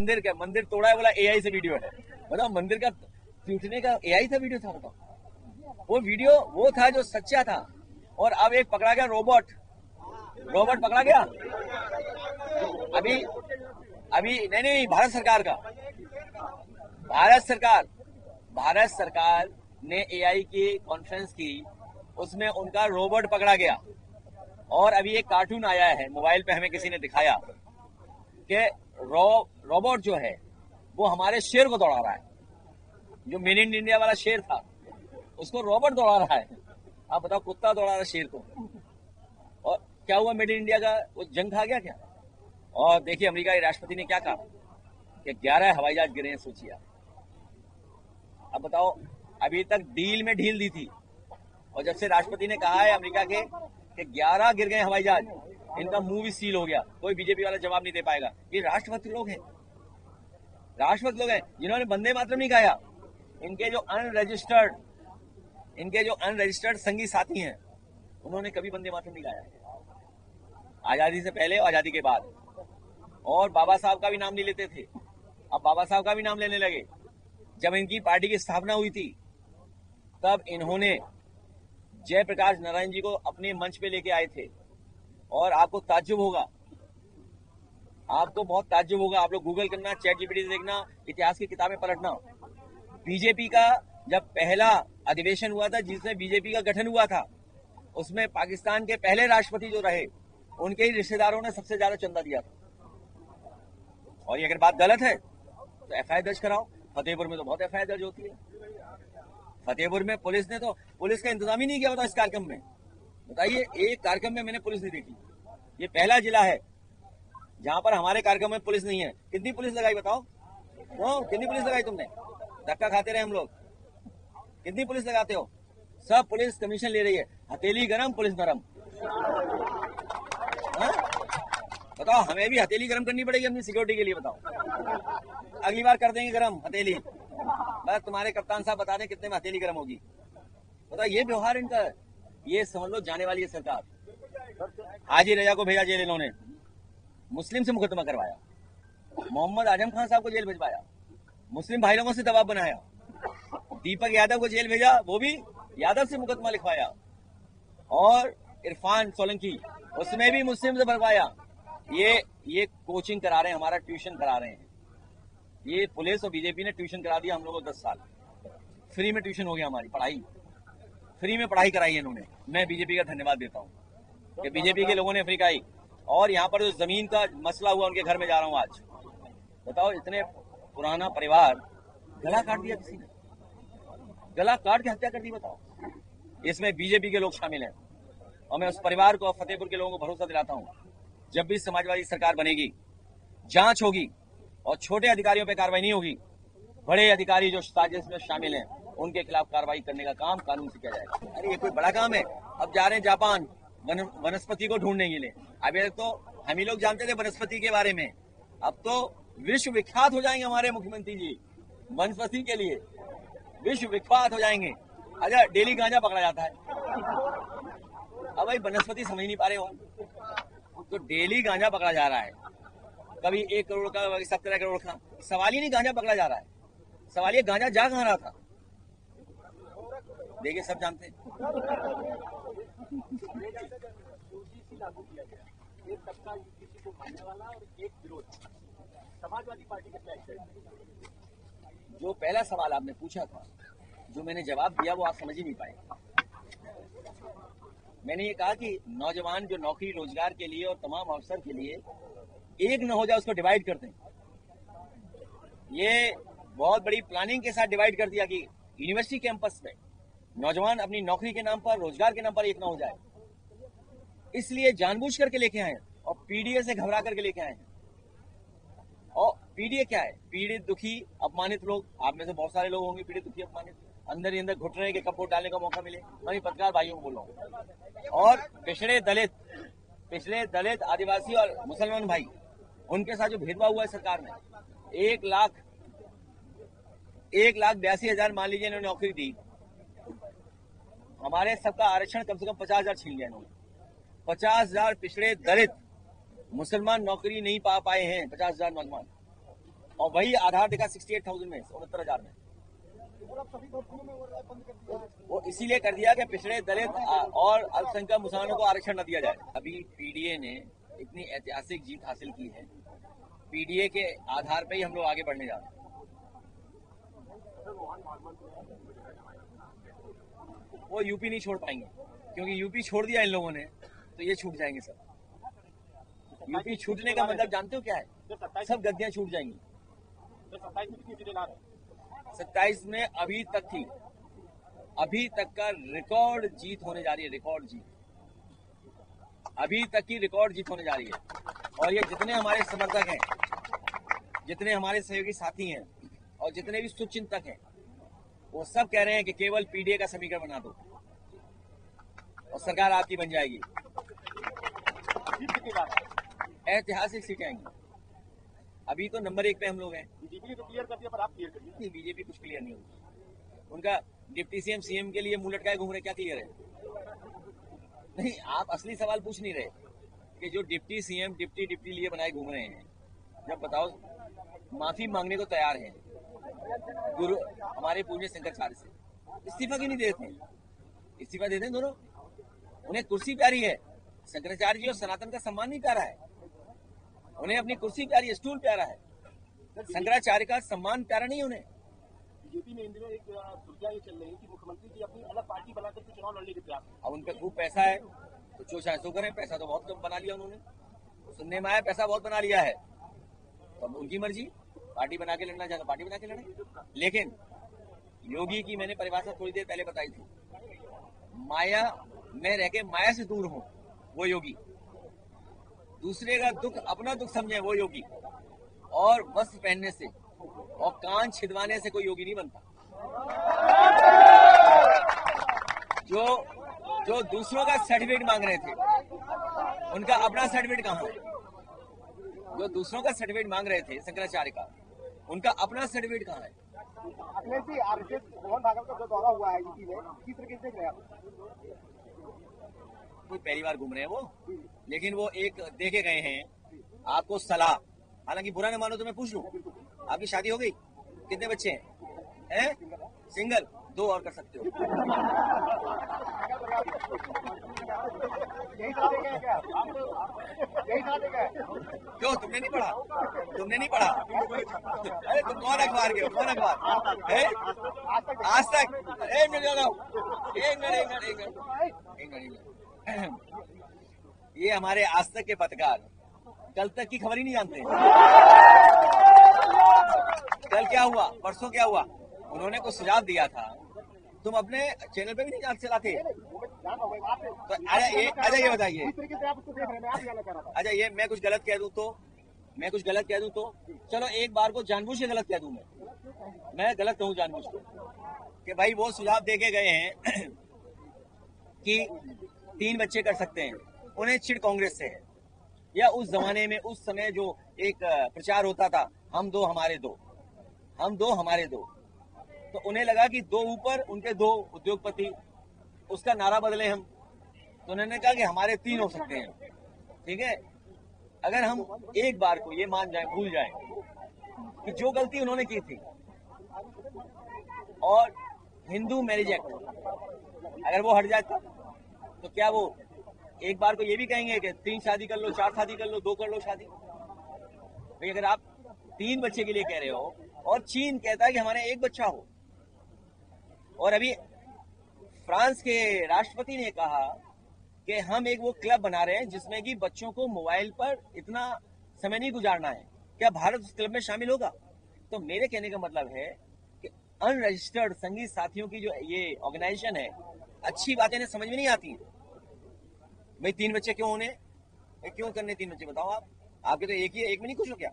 मंदिर तोड़ा है, बोला एआई से वीडियो है। बताओ, मंदिर का टूटने का एआई था वीडियो था? बताओ, वो वीडियो वो था जो सच्चा था। और अब एक पकड़ा गया रोबोट पकड़ा गया अभी नहीं, भारत सरकार ने एआई की कॉन्फ्रेंस की, उसमें उनका रोबोट पकड़ा गया। और अभी एक कार्टून आया है मोबाइल पे, हमें किसी ने दिखाया कि रोबोट जो है वो हमारे शेर को दौड़ा रहा है। जो मेड इन इंडिया वाला शेर था उसको रोबोट दौड़ा रहा है। आप बताओ, कुत्ता दौड़ा रहा है शेर को। और क्या हुआ, मेड इन इंडिया का वो जंग खा गया क्या? और देखिए अमेरिका के राष्ट्रपति ने क्या कहा कि 11 हवाई जहाज गिरे हैं, सोचिए। अब बताओ, अभी तक डील में ढील दी थी, और जब से राष्ट्रपति ने कहा है अमेरिका के कि 11 गिर गए हवाई जहाज, इनका मुंह भी सील हो गया। कोई बीजेपी वाला जवाब नहीं दे पाएगा। ये राष्ट्रभक्त लोग हैं जिन्होंने वंदे मातरम नहीं गाया। इनके जो अनरजिस्टर्ड संगी साथी हैं, उन्होंने कभी वंदे मातरम नहीं गाया, आजादी से पहले और आजादी के बाद। और बाबा साहब का भी नाम नहीं लेते थे, अब बाबा साहब का भी नाम लेने लगे। जब इनकी पार्टी की स्थापना हुई थी, तब इन्होंने जयप्रकाश नारायण जी को अपने मंच पे लेके आए थे। और आपको बहुत ताज्जुब होगा। आप लोग गूगल करना, चैट जीपीटी से देखना, इतिहास की किताबें पलटना। बीजेपी का जब पहला अधिवेशन हुआ था, जिसमें बीजेपी का गठन हुआ था, उसमें पाकिस्तान के पहले राष्ट्रपति जो रहे, उनके ही रिश्तेदारों ने सबसे ज्यादा चंदा दिया था। और ये अगर बात गलत है तो एफआईआर दर्ज कराओ। फतेहपुर में तो बहुत एफआईआर दर्ज होती है। फतेहपुर में पुलिस का इंतजाम ही नहीं किया। बताओ, इस कार्यक्रम में बताइए, एक कार्यक्रम में मैंने पुलिस नहीं देखी। ये पहला जिला है जहां पर हमारे कार्यक्रम में पुलिस नहीं है। कितनी पुलिस लगाई बताओ? कितनी पुलिस लगाई तुमने? धक्का खाते रहे हम लोग। कितनी पुलिस लगाते हो? सब पुलिस कमीशन ले रही है। हथेली गरम, पुलिस नरम। बताओ, हमें भी हथेली गरम करनी पड़ेगी अपनी सिक्योरिटी के लिए। बताओ, अगली बार कर देंगे गरम हथेली। बस तुम्हारे कप्तान साहब बता दें कितने में हथेली गरम होगी। बताओ, ये व्यवहार इनका, ये समझ लो जाने वाली है सरकार। हाजी रजा को भेजा जेल इन्होंने, मुस्लिम से मुकदमा करवाया, मोहम्मद आजम खान साहब को जेल भिजवाया, मुस्लिम भाई लोगों से दबाव बनाया, दीपक यादव को जेल भेजा, वो भी यादव से मुकदमा लिखवाया, और इरफान सोलंकी, उसमें भी मुस्लिम से भरवाया। ये कोचिंग करा रहे हैं, हमारा ट्यूशन करा रहे हैं। ये पुलिस और बीजेपी ने ट्यूशन करा दिया हम लोगों को 10 साल। फ्री में ट्यूशन हो गया, हमारी पढ़ाई फ्री में पढ़ाई कराई है इन्होंने। मैं बीजेपी का धन्यवाद देता हूँ कि बीजेपी के लोगों ने फ्री कराई। और यहाँ पर जो जमीन का मसला हुआ, उनके घर में जा रहा हूँ आज। बताओ, इतने पुराना परिवार, गला काट दिया किसी ने, गला काट के हत्या कर दी। बताओ, इसमें बीजेपी के लोग शामिल हैं। और मैं उस परिवार को, फतेहपुर के लोगों को भरोसा दिलाता हूँ, जब भी समाजवादी सरकार बनेगी, जांच होगी और छोटे अधिकारियों पर कार्रवाई नहीं होगी। बड़े अधिकारी जो साजिश में शामिल हैं, उनके खिलाफ कार्रवाई करने का काम कानून से किया जाएगा। अरे ये कोई बड़ा काम है? अब जा रहे हैं जापान वनस्पति को ढूंढने के लिए। अभी तक तो हम ही लोग जानते थे वनस्पति के बारे में, अब तो विश्व विख्यात हो जाएंगे हमारे मुख्यमंत्री जी वनस्पति के लिए, विश्व विख्यात हो जाएंगे। अच्छा, डेली गांजा पकड़ा जाता है। अब भाई वनस्पति समझ नहीं पा रहे हो, तो डेली गांजा पकड़ा जा रहा है, कभी 1 करोड़ का, कभी 17 करोड़ का। सवाल ही नहीं गांजा पकड़ा जा रहा है, सवाल ये गांजा जा कहां रहा था। देखिए, सब जानते हैं। समाजवादी पार्टी के जो पहला सवाल आपने पूछा था, जो मैंने जवाब दिया, वो आप समझ ही नहीं पाए। मैंने ये कहा कि नौजवान जो नौकरी रोजगार के लिए और तमाम अवसर के लिए एक न हो जाए, उसको डिवाइड कर दें। ये बहुत बड़ी प्लानिंग के साथ डिवाइड कर दिया कि यूनिवर्सिटी कैंपस में नौजवान अपनी नौकरी के नाम पर, रोजगार के नाम पर एक न हो जाए। इसलिए जानबूझ करके लेके आए और पीडीए से घबरा करके लेके आए हैं। और पीडीए क्या है? पीड़ित, दुखी, अपमानित लोग। आप में से बहुत सारे लोग होंगे पीड़ित, दुखी, अपमानित, अंदर ही अंदर घुट रहे हैं कि कब वोट डालने का मौका मिले। मैं पत्रकार भाइयों को बोल रहा हूँ। और पिछड़े दलित, आदिवासी और मुसलमान भाई, उनके साथ जो भेदभाव हुआ है सरकार में, 1,82,000 मान लीजिए इन्होंने नौकरी दी, हमारे सबका आरक्षण कम से कम 50,000 छीन लिया इन्होंने। 50,000 पिछड़े दलित मुसलमान नौकरी नहीं पा पाए हैं, 50,000 नौजवान। और वही आधार दिखा 68,000 में, 69,000 में। वो इसीलिए कर दिया कि पिछड़े दलित और अल्पसंख्यक मुसलमानों को आरक्षण न दिया जाए। अभी पीडीए ने इतनी ऐतिहासिक जीत हासिल की है, पीडीए के आधार पर ही हम लोग आगे बढ़ने जा रहे हैं। वो यूपी नहीं छोड़ पाएंगे, क्योंकि यूपी छोड़ दिया इन लोगों ने, तो ये छूट जाएंगे सब। यूपी छूटने का मतलब जानते हो क्या है? सब गद्दियां छूट जाएंगी। 27 में अभी तक का रिकॉर्ड जीत होने जा रही है, रिकॉर्ड जीत। अभी तक की रिकॉर्ड जीत होने जा रही है। और ये जितने हमारे समर्थक हैं, जितने हमारे सहयोगी साथी हैं और जितने भी शुभचिंतक हैं, वो सब कह रहे हैं कि केवल पीडीए का समीकरण बना दो और सरकार आपकी बन जाएगी। ऐतिहासिक सीटें आएंगी। अभी तो नंबर 1 पे हम लोग हैं। बीजेपी ने तो क्लियर कर दिया, पर आप क्लियर करिए। नहीं, बीजेपी कुछ क्लियर नहीं होगी। उनका डिप्टी सीएम के लिए मुंह लटकाए घूम रहे, क्या क्लियर है? नहीं, आप असली सवाल पूछ नहीं रहे कि जो डिप्टी सीएम डिप्टी लिए बनाए घूम रहे हैं, जब बताओ माफी मांगने को तैयार हैं गुरु हमारे पूज्य शंकराचार्य से, इस्तीफा क्यों नहीं देते? इस्तीफा देते हैं दोनों। उन्हें कुर्सी प्यारी है, शंकराचार्य जी और सनातन का सम्मान नहीं प्यारा है। उन्हें अपनी कुर्सी प्यारी है, स्टूल प्यारा है, शंकराचार्य का सम्मान प्यारा नहीं उन्हें। बीजेपी में इन दिनों एक दुर्गा ये चल रही है कि मुख्यमंत्री जी अपनी अलग पार्टी बनाकर के चुनाव लड़ने के प्रयास। अब उन पर खूब पैसा है तो जो चाहे सो करें। पैसा तो बहुत कम बना लिया उन्होंने, सुनने में आया पैसा बहुत बना लिया है, तो अब उनकी मर्जी, पार्टी बना के लड़ना चाहे तो पार्टी बना के लड़े। लेकिन योगी की मैंने परिभाषा थोड़ी देर पहले बताई थी, माया में रह के माया से दूर हो वो योगी, दूसरे का दुख अपना दुख समझे वो योगी, और वस्त्र पहनने से और कान छिदवाने से कोई योगी नहीं बनता। जो दूसरों का सर्टिफिकेट मांग रहे थे, उनका अपना सर्टिफिकेट कहाँ है? जो दूसरों का सर्टिफिकेट मांग रहे थे शंकराचार्य का, उनका अपना सर्टिफिकेट कहाँ है? अखिलेश जी, आरएसएस मोहन भागवत का जो दौरा हुआ है यूपी में, किस तरीके से देख रहे हैं आप? कोई पहली बार घूम रहे हैं वो, लेकिन वो एक देखे गए हैं आपको सलाह। हालांकि बुरा न मानो तो मैं पूछ लूं, आपकी शादी हो गई? कितने बच्चे हैं? सिंगल? 2 और कर सकते हो। क्यों, तुमने नहीं पढ़ा? तुमने नहीं पढ़ा? अरे तुम कौन अखबार के हो? कौन अखबार है? आज तक। एक मिनट, ये हमारे आज तक के पत्रकार कल तक की खबर ही नहीं जानते। कल क्या हुआ, परसों क्या हुआ? उन्होंने कुछ सुझाव दिया था, तुम अपने चैनल पे भी नहीं चलाते। तो अच्छा ये बताइए, अच्छा ये मैं कुछ गलत कह दूं तो चलो एक बार को जानबूझ के गलत कह दूं, मैं गलत कहूं जानबूझ के कि भाई वो सुझाव दे के गए हैं कि 3 बच्चे कर सकते हैं, उन्हें चिढ़ कांग्रेस से है। या उस जमाने में उस समय जो एक प्रचार होता था, हम दो हमारे दो, तो उन्हें लगा कि 2 ऊपर उनके 2 उद्योगपति, उसका नारा बदले हम, तो उन्होंने कहा कि हमारे 3 हो सकते हैं। ठीक है, अगर हम एक बार को ये मान जाए, भूल जाए कि जो गलती उन्होंने की थी, और हिंदू मैरिज एक्ट अगर वो हट जाता, तो क्या वो एक बार को ये भी कहेंगे कि 3 शादी कर लो, 4 शादी कर लो, 2 कर लो शादी? भाई अगर आप 3 बच्चे के लिए कह रहे हो और चीन कहता है कि हमारे 1 बच्चा हो, और अभी फ्रांस के राष्ट्रपति ने कहा कि हम एक वो क्लब बना रहे हैं जिसमें कि बच्चों को मोबाइल पर इतना समय नहीं गुजारना है, क्या भारत उस क्लब में शामिल होगा? तो मेरे कहने का मतलब है कि अनरजिस्टर्ड संगीत साथियों की जो ये ऑर्गेनाइजेशन है, अच्छी बातें इन्हें समझ में नहीं आती। भाई 3 बच्चे क्यों होने, क्यों करने 3 बच्चे? बताओ आप, आपके तो एक ही है, एक में नहीं खुश हो क्या?